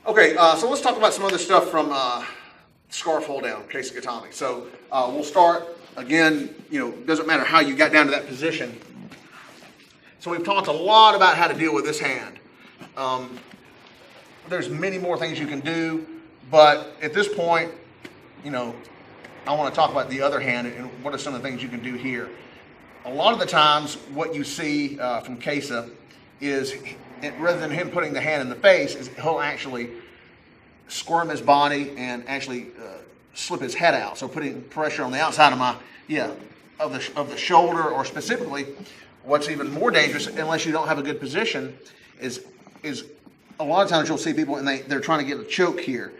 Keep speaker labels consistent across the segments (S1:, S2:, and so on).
S1: Okay, so let's talk about some other stuff from scarf hold down, Kesa Gatame. So we'll start, again, doesn't matter how you got down to that position. So we've talked a lot about how to deal with this hand. There's many more things you can do, but at this point, I want to talk about the other hand and what are some of the things you can do here. A lot of the times what you see from Kesa is, rather than him putting the hand in the face, is he'll actually squirm his body and actually slip his head out. So putting pressure on the outside of the shoulder, or specifically, what's even more dangerous, unless you don't have a good position, is a lot of times you'll see people and they're trying to get a choke here.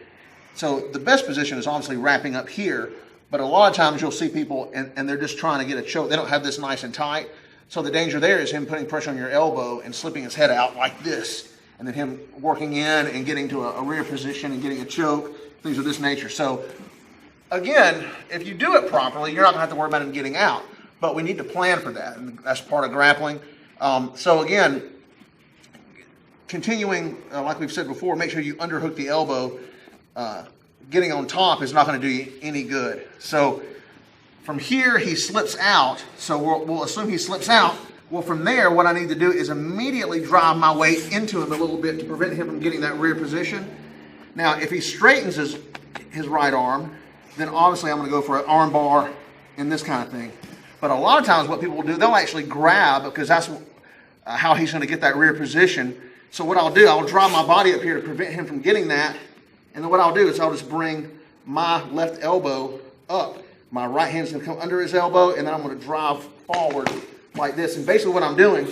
S1: So the best position is obviously wrapping up here, but a lot of times you'll see people and they're just trying to get a choke. They don't have this nice and tight. So the danger there is him putting pressure on your elbow and slipping his head out like this, and then him working in and getting to a rear position and getting a choke, things of this nature. So again, if you do it properly, you're not going to have to worry about him getting out, but we need to plan for that, and that's part of grappling. So again, continuing, like we've said before, make sure you underhook the elbow. Getting on top is not going to do you any good. So from here, he slips out. So we'll assume he slips out. Well, from there, what I need to do is immediately drive my weight into him a little bit to prevent him from getting that rear position. Now, if he straightens his right arm, then obviously I'm going to go for an arm bar and this kind of thing. But a lot of times what people will do, they'll actually grab, because that's how he's going to get that rear position. So what I'll do, I'll drive my body up here to prevent him from getting that. And then what I'll do is I'll just bring my left elbow up. My right hand's going to come under his elbow, and then I'm going to drive forward like this. And basically what I'm doing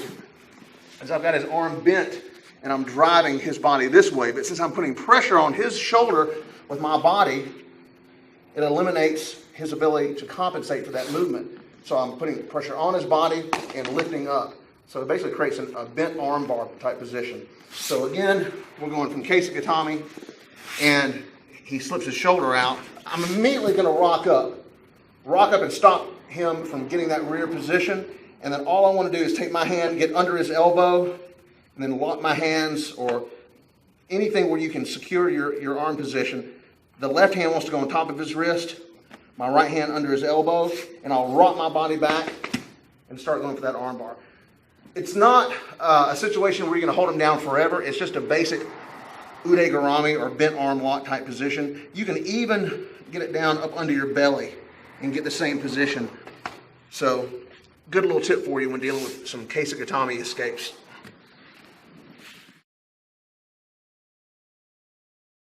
S1: is I've got his arm bent, and I'm driving his body this way. But since I'm putting pressure on his shoulder with my body, it eliminates his ability to compensate for that movement. So I'm putting pressure on his body and lifting up. So it basically creates a bent arm bar type position. So again, we're going from Kesa Gatame, and he slips his shoulder out. I'm immediately going to rock up and stop him from getting that rear position. And then all I want to do is take my hand, get under his elbow, and then lock my hands, or anything where you can secure your arm position. The left hand wants to go on top of his wrist, my right hand under his elbow, and I'll rock my body back and start going for that arm bar. It's not a situation where you're going to hold him down forever. It's just a basic ude-garami or bent arm lock type position. You can even get it down up under your belly and get the same position. So good little tip for you when dealing with some Kesa Gatame escapes.